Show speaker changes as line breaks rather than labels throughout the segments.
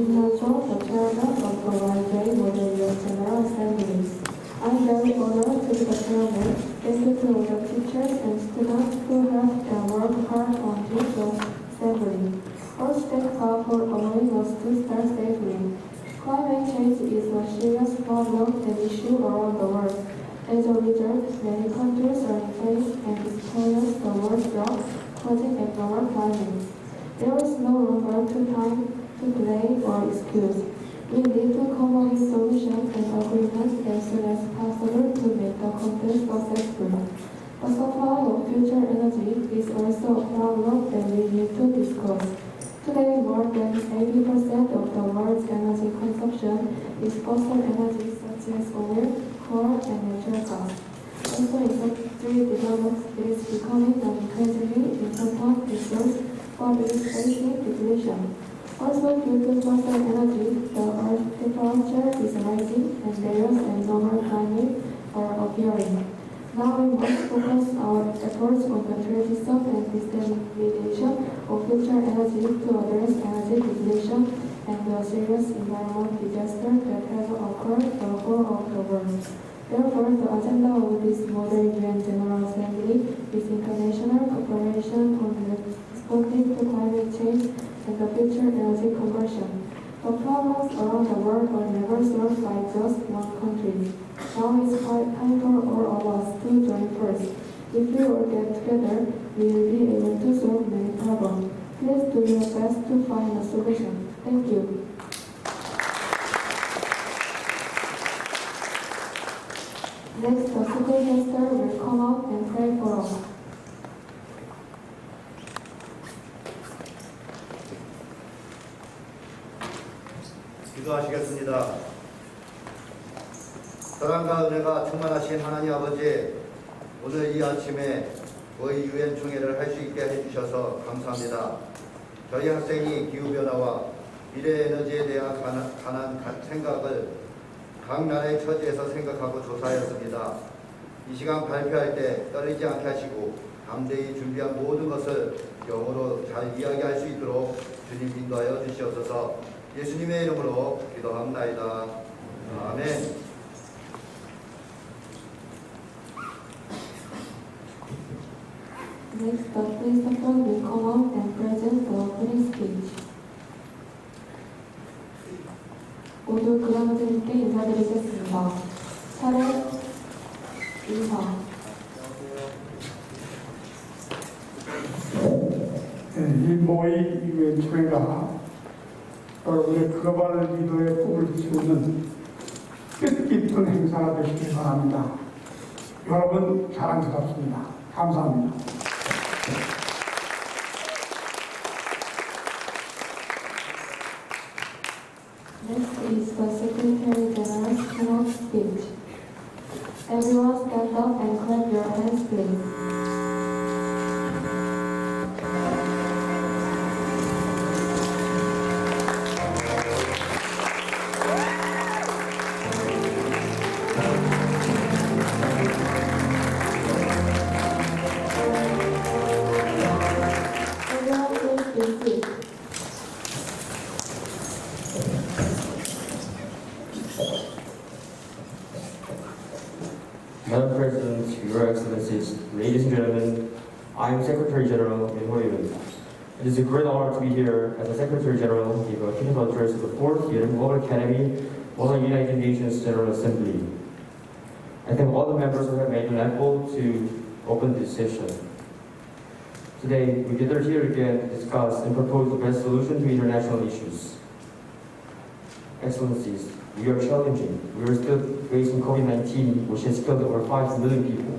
Nacho, the chairman of the YJ Model General Assembly. I'm very honored to be the chairman. Thank you to all the teachers and students who helped and worked hard on this assembly. First, thank God for allowing us to start safely. Climate change is a serious problem and issue around the world. As a result, many countries are faced and experience the worst drought, causing abnormal climate. There is no longer time to delay or excuse. We need to come up with solutions and agreements as soon as possible to make the contest successful. The supply of future energy is also a problem that we need to discuss. Today, more than 80% of the world's energy consumption is fossil energy such as oil, coal, and natural gas. Also, industry development is becoming an increasingly important resource, but it is facing depletion. Also, due to fossil energy, the Earth's temperature is rising and various abnormal climate are appearing. Now we must focus our efforts on the transition and dissemination of future energy to address energy depletion and the serious environmental disaster that has occurred the whole of the world. Therefore, the agenda of this modern UN General Assembly is international cooperation on responding to climate change and the future energy conversion. The problems around the world are never solved by just one country. Now it's time for all of us to join force. If we all get together, we will be able to solve many problems. Please do your best to find a solution. Thank you. Next, the school master will come up and pray for us.
기도하시겠습니다. 사랑과 은혜가 충만하신 하나님 아버지, 오늘 이 아침에 모의Un총회를 할 수 있게 해주셔서 감사합니다. 저희 학생이 기후변화와 미래 에너지에 대한 강한 생각을 각 나라의 처지에서 생각하고 조사하였습니다. 이 시간 발표할 때 떨리지 않게 하시고 담대히 준비한 모든 것을 영어로 잘 이야기할 수 있도록 주님 인도하여 주시옵소서. 예수님의 이름으로 기도합나이다. 아멘.
Next, the principal will come up and present the opening speech. 모두 그라마들님께 인사드리겠습니다. 차례 인사.
이 모의Un총회가 여러분의 글로벌 리더의 꿈을 키우는 뜻깊은 행사가 되시길 바랍니다. 여러분 자랑스럽습니다. 감사합니다.
Next is the Secretary General's keynote speech. Everyone stand up and clap your hands, please.
Madam President, Your Excellencies, ladies and gentlemen, I am Secretary General 모의Un총회. It is a great honor to be here as the Secretary General to give a keynote address to the 4th UN Global Academy of the United Nations General Assembly. I thank all the members who have made an effort to open this session. Today, we gather here again to discuss and propose the best solution to international issues. Excellencies, we are challenging. We are still facing COVID-19, which has killed over 5 million people.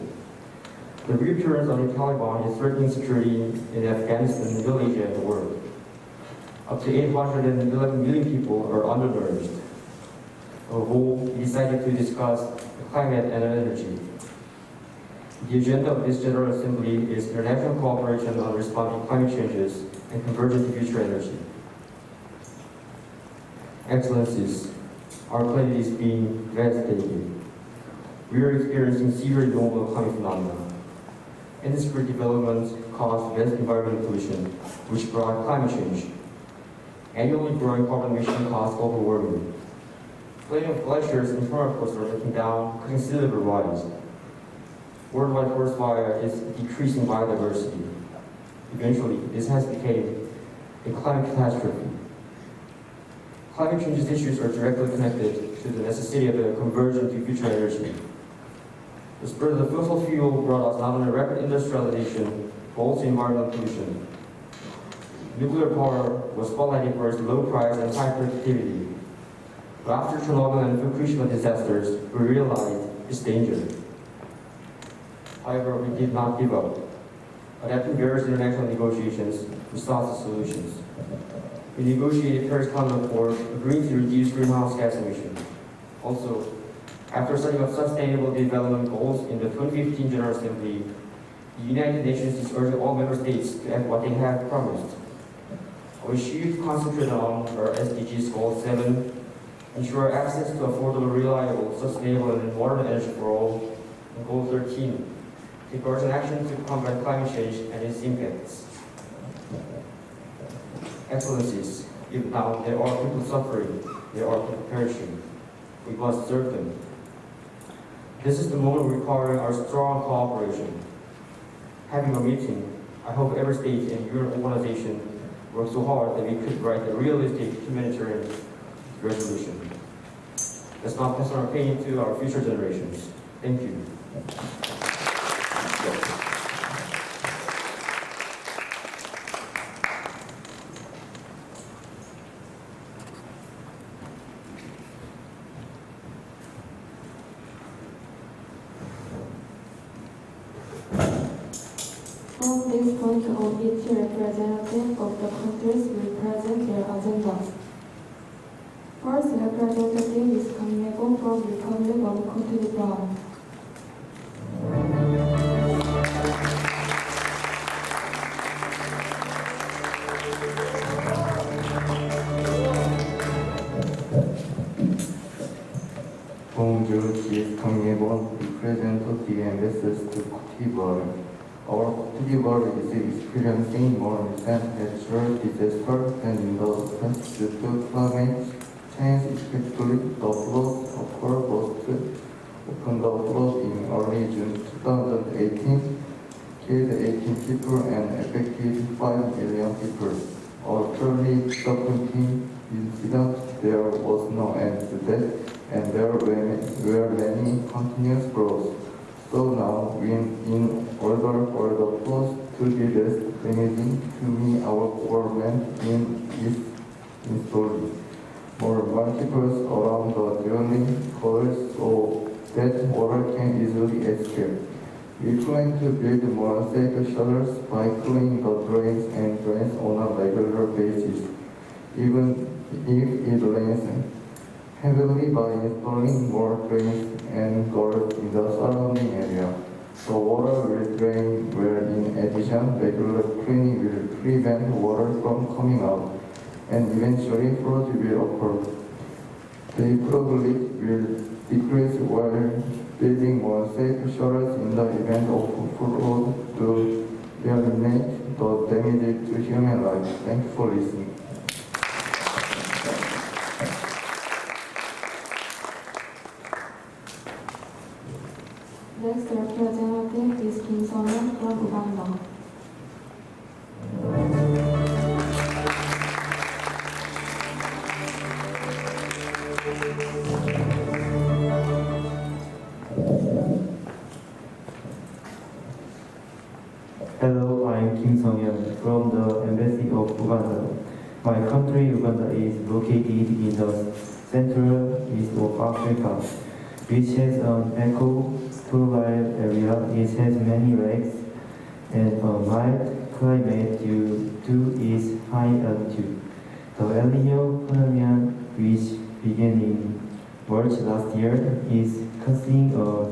The reappearance of the Taliban is threatening security in Afghanistan, Malaysia, and the world. Up to 811 million people are undernourished. Overall, we decided to discuss climate and energy. The agenda of this General Assembly is international cooperation on responding to climate changes and converging to future energy. Excellencies, our planet is being devastated. We are experiencing severe global climate phenomena. Industry development caused vast environmental pollution, which brought climate change. annually growing carbon emission caused global warming. Flooding of glaciers and permafrost are breaking down, causing sea level rise. Worldwide forest fire is decreasing biodiversity. Eventually, this has become a climate catastrophe. Climate change issues are directly connected to the necessity of a conversion to future energy. The spread of the fossil fuel brought us not only rapid industrialization, but also environmental pollution. Nuclear power was spotlighted for its low price and high productivity. But after Chernobyl and Fukushima disasters, we realized its danger. However, we did not give up. Adapting various international negotiations, we sought the solutions. We negotiated Paris Climate Accord, agreeing to reduce greenhouse gas emissions. Also, after setting up sustainable development goals in the 2015 General Assembly, the United Nations is urging all member states to act what they have promised. We should concentrate on our SDGs Goal 7, ensure access to affordable, reliable, sustainable, and modern energy for all, and Goal 13, take urgent action to combat climate change and its impacts. Excellencies, if now there are people suffering, there are people perishing, we must serve them. This is the moment requiring our strong cooperation. Having a meeting, I hope every state and your organization work so hard that we could write a realistic humanitarian resolution. Let's not pass on our pain to our future generations. Thank you.
From this point on, each representative of the countries will present their agendas. First representative is Kangnego from Republic of Cote d'Ivoire.
Bonjour, is Kangnego, representative the ambassadors to Cote d'Ivoire. Our Cote d'Ivoire is experiencing more recent natural disaster than in the past due to climate change, especially the floods occurred opened the flood in early June 2018, killed 18 people and affected 5 million people. A truly disappointing incident. There was no end to that, and there were many continuous growth. So now, in order for the floods to be less damaging to me, our government is installing more multiples around the dwelling halls so that water can easily escape. We plan to build more safe shelters by cleaning the drains and drains on a regular basis, even if it rains heavily, by installing more drains and guards in the surrounding area. The water will drain well. In addition, regular cleaning will prevent water from coming out, and eventually floods will occur. The probably will decrease while building more safe shelters in the event of flood to eliminate the damage to human life. Thank you for listening.
Next representative is Kim Song-yeon from Uganda.
Hello, I'm Kim Song-yeon from the Embassy of Uganda. My country, Uganda, is located in the central east of Africa, which has an eco-turbine area. It has many lakes and a mild climate due to its high altitude. The El Niño phenomenon, which began in March last year, is causing a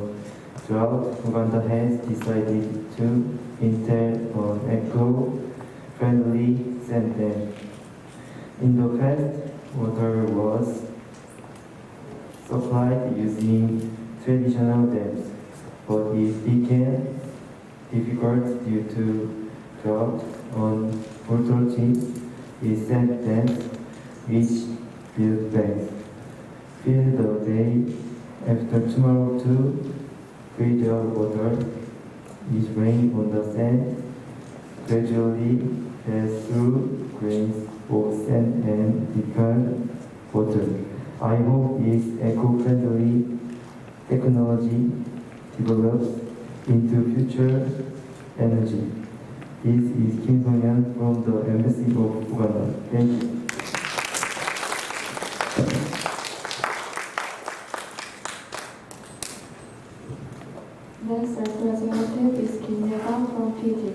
drought. Uganda has decided to install an eco-friendly sand dam. In the past, water was supplied using traditional dams, but it became difficult due to drought. Unfortunately, these sand dams which build banks. Fill the day after tomorrow to filter water, which rain on the sand, gradually pass through grains of sand and become water. I hope this eco-friendly technology develops into future energy. This is Kim Song-hyun from the Embassy of Uganda. Thank you.
Next representative is Kim Ye-ga from Fiji.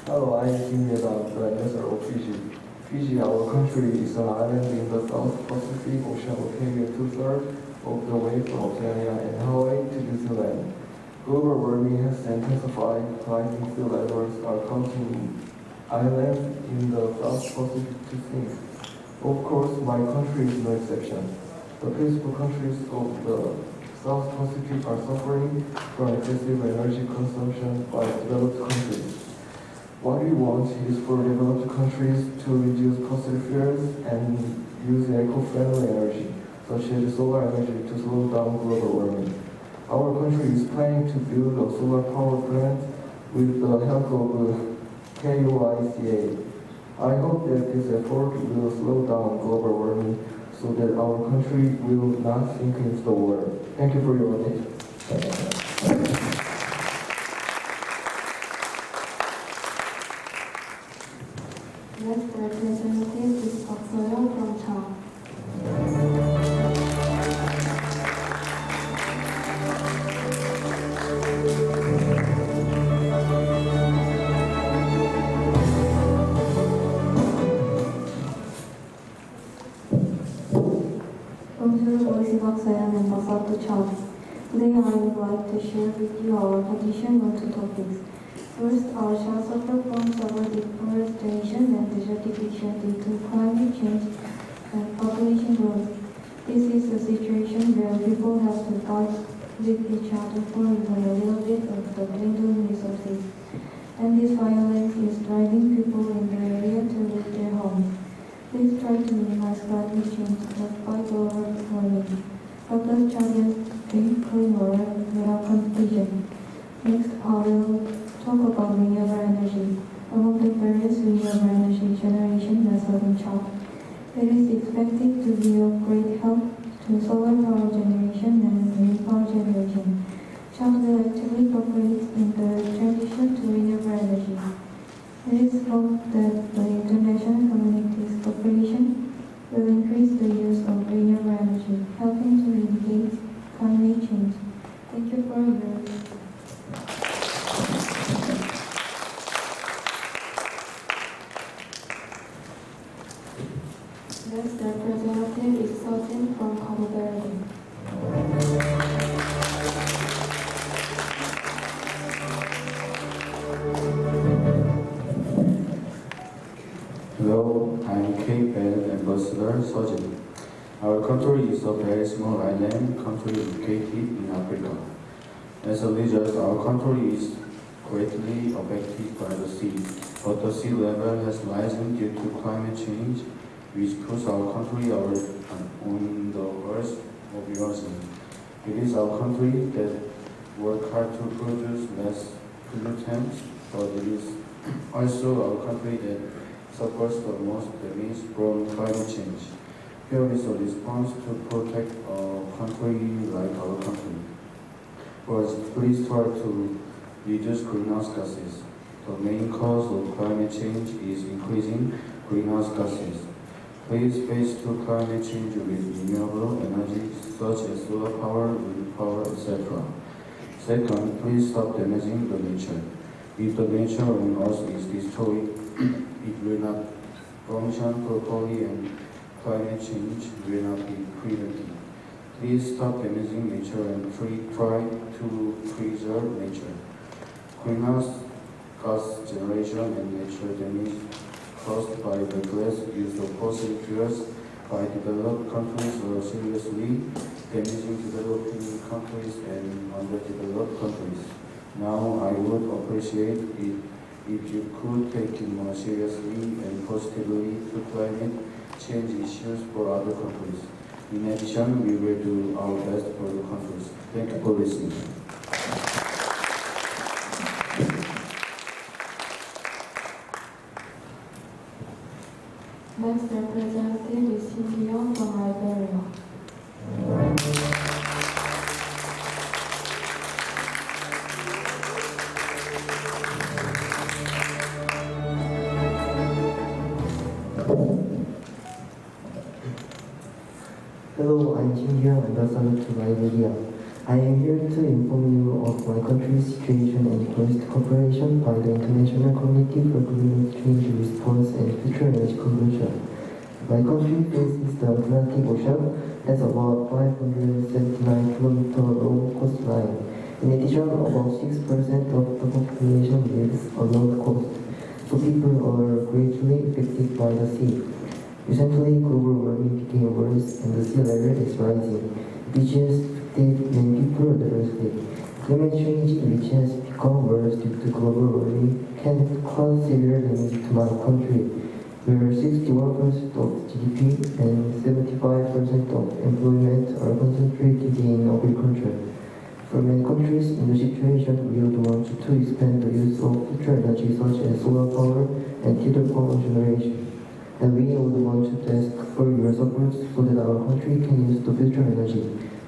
Hello, I am Kim Ye-ga, Prime Minister of Fiji. Fiji, our country, is an island in the South Pacific Ocean, located two-thirds of the way from Oceania and Hawaii to New Zealand. Global warming has intensified. Rising sea levels are causing islands in the South Pacific to sink. Of course, my country is no exception. The peaceful countries of the South Pacific are suffering from excessive energy consumption by developed countries. What we want is for developed countries to reduce fossil fuels and use eco-friendly energy, such as solar energy, to slow down global warming. Our country is planning to build a solar power plant with the help of KUICA. I hope that this effort will slow down global warming so that our country will not sink into the water. Thank you for your attention.
Next representative is Park So-young from China. Bonjour, voici Park So-young, Ambassador to China. Today I would like to share with you our position on two topics. First, our shall suffer from severe deforestation and desertification due to climate change and population growth. This is a situation where people have to fight with each other for even a little bit of the dwindling resources. And this violence is driving people in the area to leave their homes. Please try to minimize climate change caused by global warming. Help us champion clean water without competition. Next, I will talk about renewable energy. Among the various renewable energy generation methods in China, it is expected to be of great help to solar power generation and wind power generation. China will actively cooperate in the transition to renewable energy. It is hoped that the international community's cooperation will increase the use of renewable energy, helping to mitigate climate change. Thank you for your Next representative is Sojin from Cabo Verde.
Hello, I'm Cape Verde Ambassador Sojin. Our country is a very small island country located in Africa. As a result, our country is greatly affected by the sea, but the sea level has risen due to climate change, which puts our country on the verge of erosion. It is our country that work hard to produce less pollutants, but it is also our country that suffers the most damage from climate change. Here is a response to protect a country like our country. First, please try to reduce greenhouse gases. The main cause of climate change is increasing greenhouse gases. Please face to climate change with renewable energy such as solar power, wind power, etc. Second, please stop damaging the nature. If the nature on Earth is destroyed, it will not function properly and climate change will not be prevented. Please stop damaging nature and try to preserve nature. Greenhouse gas generation and nature damage caused by the reckless use of fossil fuels by developed countries are seriously damaging to
developing countries and underdeveloped countries. Now, I would appreciate it if you could take it more seriously and positively to climate change issues for other countries. In addition, we will do our best for the countries. Thank you for listening.
Next representative is Cynthia from Liberia.
Hello, I'm Cynthia, ambassador to Liberia. I am here to inform you of my country's situation and close cooperation by the International Committee for Climate Change Response and Future Energy Conversion. My country faces the Atlantic Ocean, has about 579 km long coastline. In addition, about 6% of the population lives along the coast, so people are greatly affected by the sea. Recently, global warming became worse and the sea level is rising, which has affected many people adversely. Climate change, which has become worse due to global warming, can cause severe damage to my country, where 61% of GDP and 75% of employment are concentrated in agriculture. For many countries in the situation, we would want to expand the use of future energy such as solar power and tidal power generation. And we would want to ask for your support so that our country can use the future energy.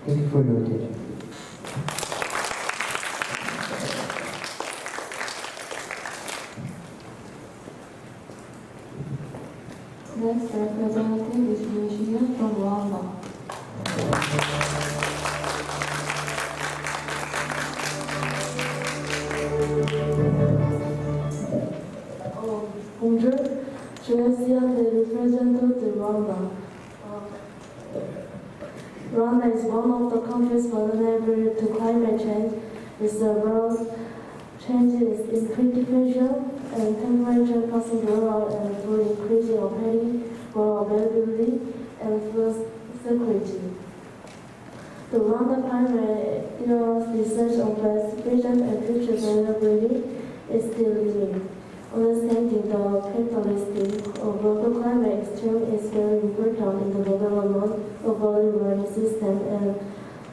Thank you for your attention.
Next representative is Lucia from Rwanda. Bonjour, je suis un des représentants de Rwanda. Rwanda is one of the countries vulnerable to climate change, with the world changes in precipitation and temperature passing global and through increasing operating for availability and food security. The Rwanda Climate research on precipitation and future availability is still limited. Understanding the characteristics of local climate extreme is very important in the development of early warning system and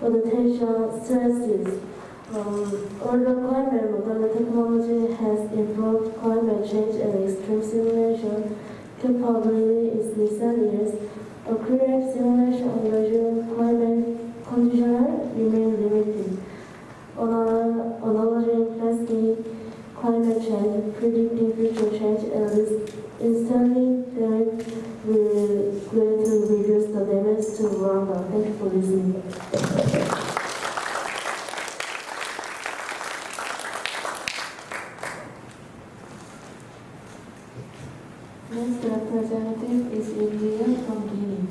adaptation strategies. Although climate model technology has improved climate change and extreme simulation capability in recent years, accurate simulation of unusual climate conditions remain limited. Analyzing plastic climate change, predicting future change, and installing damage will greatly reduce the damage to Rwanda. Thank you for listening. Next representative is India from Guinea.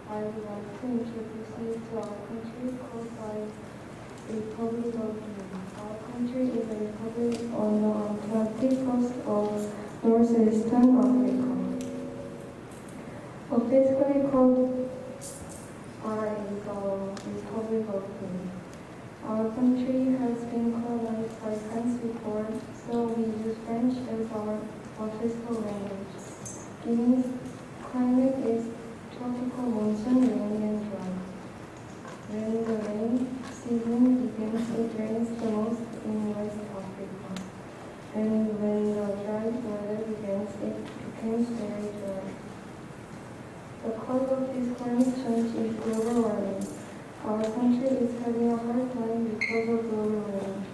I would like to introduce you to our country called by Republic of Guinea. Our country is a republic on the Atlantic coast of northeastern Africa. Officially called by the Republic of Guinea. Our country has been colonized by France before, so we use French as our official language. Guinea's climate is tropical monsoon, rainy and dry. When the rain season begins, it rains the most in West Africa. And when the dry weather begins, it becomes very dry. The cause of this climate change is global warming. Our country is having a hard time because of global warming,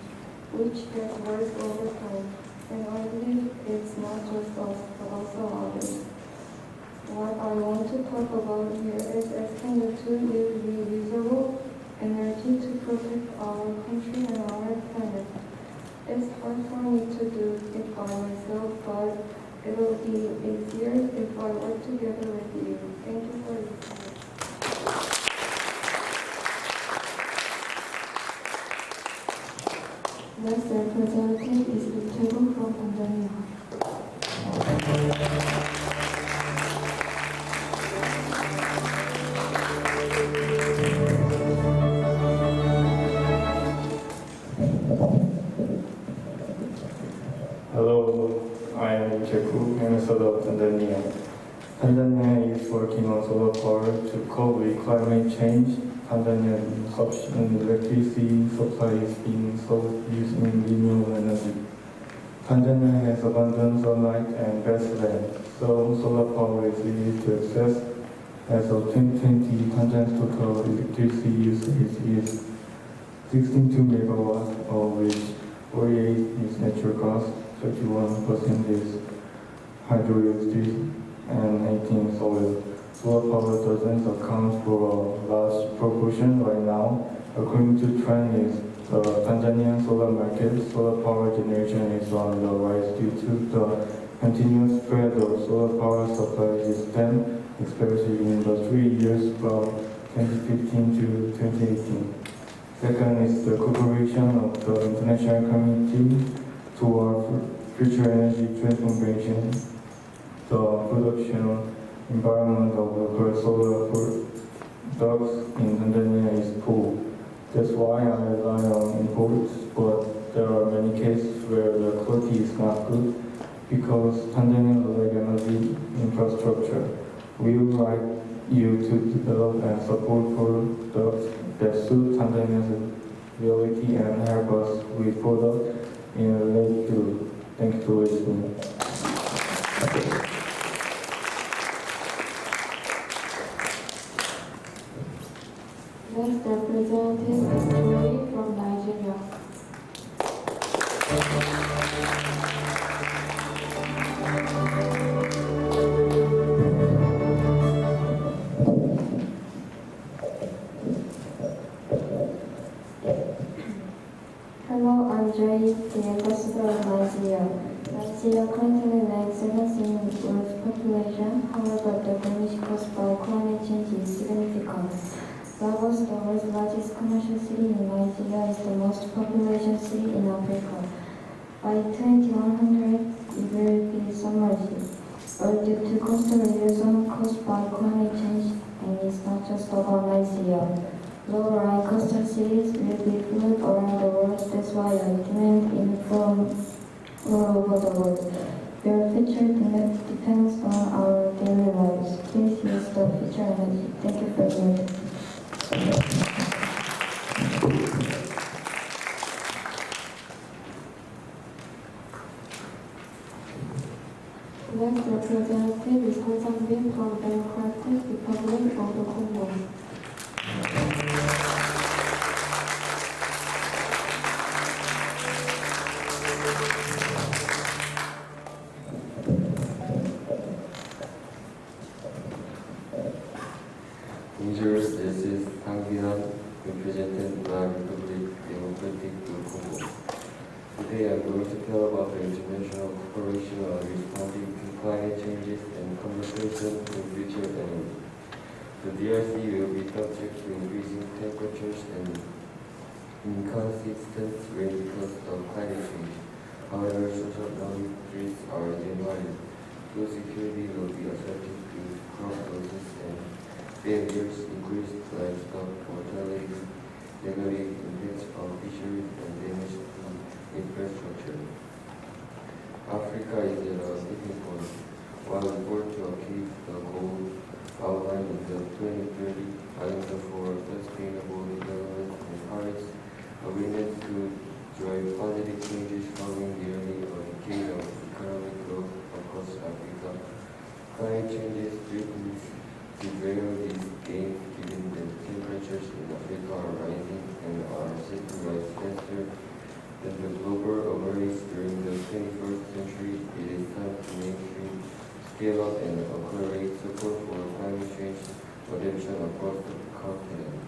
which gets worse over time. And I believe it's not just us, but also others. What I want to talk about here is asking you to use reusable energy to protect our country and our planet. It's hard for me to do it by myself, but it will be easier if I work together with you. Thank you for listening. representative is Itego from Tanzania.
Hello, I am Jeku, Minnesota of Tanzania. Tanzania is working on solar power to cope with climate change. Tanzanian insufficient electricity supply is being solved using renewable energy. Tanzania has abundant sunlight and vast land, so solar power is easy to access. As of 2020, Tanzania's total electricity usage is 62 megawatts, of which 48 is natural gas, 31% is hydroelectric, and 18 is oil. Solar power doesn't account for a large proportion right now. According to trend, the Tanzanian solar market, solar power generation is on the rise due to the continuous spread of solar power supply system, especially in the 3 years from 2015 to 2018. Second is the cooperation of the international community toward future energy transformation. The production environment of local solar products in Tanzania is poor. That's why I rely on imports, but there are many cases where the quality is not good because Tanzania lacks energy infrastructure. We would like you to develop and support products that suit Tanzania's reality and help us with products in relation to. Thank you for listening.
Next representative is Joey from Nigeria. Hello, I'm Joey, the ambassador of Nigeria. Nigeria currently ranks 7th in world population. However, the damage caused by climate change is significant. Lagos, the world's largest commercial city in Nigeria, is the most population city in Africa. By 2100, it will be submerged. Or due to coastal erosion caused by climate change, and it's not just about Nigeria. Low-lying coastal cities will be flooded around the world. That's why I demand inform all over the world. Your future depends on our daily lives. Please use the future energy. Thank you for your attention. Next representative is Han Sang-bin from Democratic Republic of the Congo.
Bonjour, this is Tang Bihan, representing the Republic Democratic of Congo. Today I'm going to tell about the international cooperation on responding to climate changes and conservation in future energy. The DRC will be subject to increasing temperatures and inconsistent rain because of climate change. However, social boundaries are divided. Food security will be affected through crop losses and failures, increased livestock mortality, negative impacts on fisheries, and damage to infrastructure. Africa is at a tipping point. While we work to achieve the goal outlined in the 2030 Agenda for Sustainable Development and Paris Agreement to drive positive changes following nearly a decade of economic growth across Africa, climate changes threaten to derail these gains given that temperatures in Africa are rising and are set to rise faster than the global average during the 21st century. It is time to mainstream, scale up, and accelerate support for climate change adoption across the continent.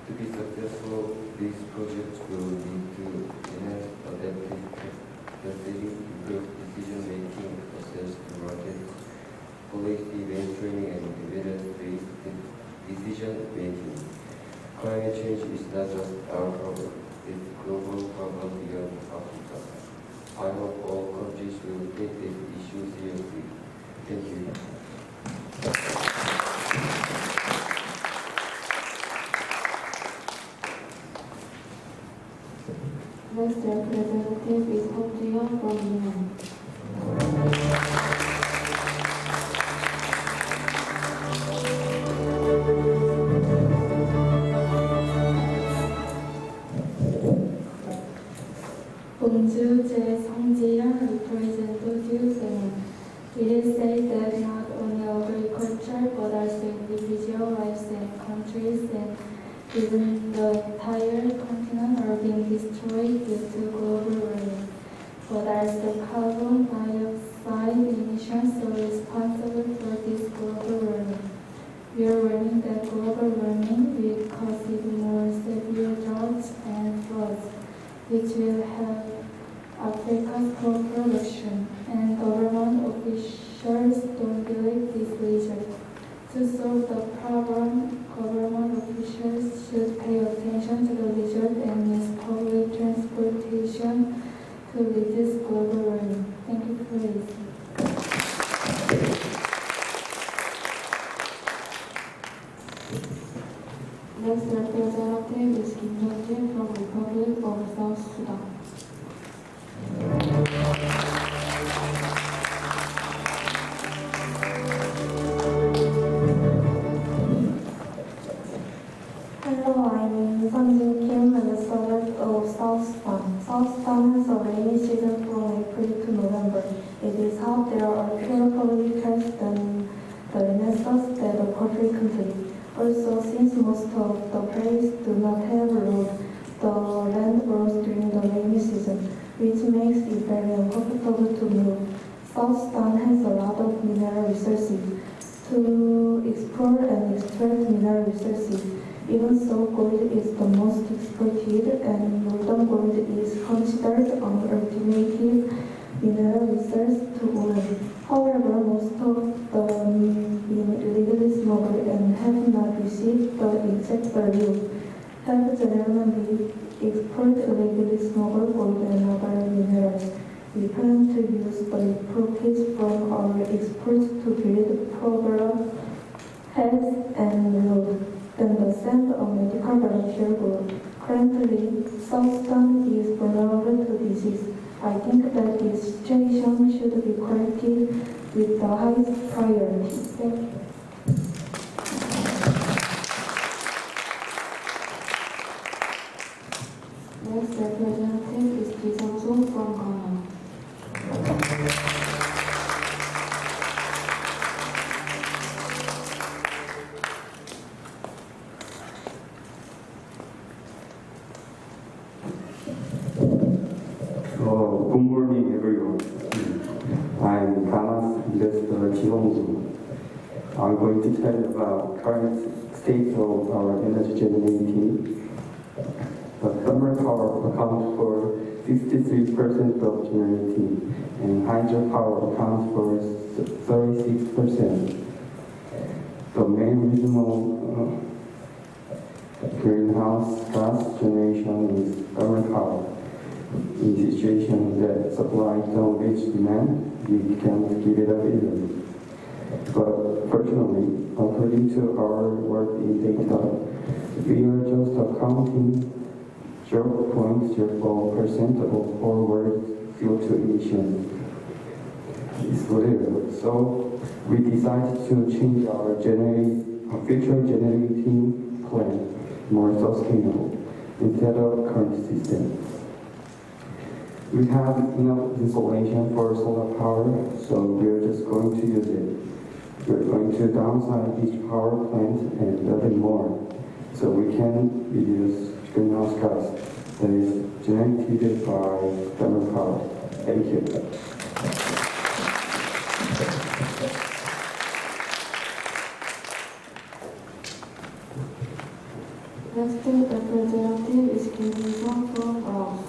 To be successful, these projects will need to enhance adaptive capacity, improve decision-making process to market, policy mainstreaming, and evidence-based decision-making. Climate change is not just our problem. this global problem beyond Africa. I hope all countries will take this issue seriously. Thank you.
Next representative is Hong from Yunnan. Bonjour, 성지현 representative. It is said that not only agriculture but also individual lives and countries and even the entire continent are being destroyed due to global warming. But also carbon dioxide emissions are responsible for this global warming. We are warning that global warming will cause even more severe droughts and floods, which will have Africa's crop production, and government officials don't believe this result. To solve the problem, government officials should pay attention to the result and use public transportation to reduce global warming. Thank you for listening. Next representative is Kim Jong-jin from Republic of South Sudan.
Hello, I'm Sunjin Kim and the student of South Sudan. South Sudan has a rainy season from April to November. It is hot. There are fewer public health than the Renaissance that occur frequently. Also, since most of the place do not have road, the land grows during the rainy season, which makes it very uncomfortable to move. South Sudan has a lot of mineral resources. To explore and extract mineral resources, even so, gold is the most exported, and northern gold is considered an alternative mineral resource to oil. However, most of them been illegally smuggled and have not received the exact value. Have generally export illegally smuggled gold and other minerals. We plan to use the profits from our exports to build program, health, and road. Then the send a medical volunteer group. Currently, South Sudan is vulnerable to disease. I think that this situation should be corrected with the highest priority. Thank you.
Next representative is Ki Sang-soo from Ghana.
Good morning, everyone. I'm Ghana's investor Ki-Sang-soo. I'm going to tell you about current state of our energy generating. The thermal power accounts for 63% of generating, and hydropower accounts for 36%. The main reason of greenhouse gas generation is thermal power. In situations that supply don't reach demand, we can't give it up either. But fortunately, according to our work in data, we are just accounting 0.04% of all world CO2 emissions. It's little. So we decided to change our future generating plan more sustainable instead of current system. We have enough insulation for solar power, so we're just going to use it. We're going to downsize each power plant and build it more, so we can reduce greenhouse gas that is generated by thermal power. Thank you.
Next representative is Kim Jong from Laos.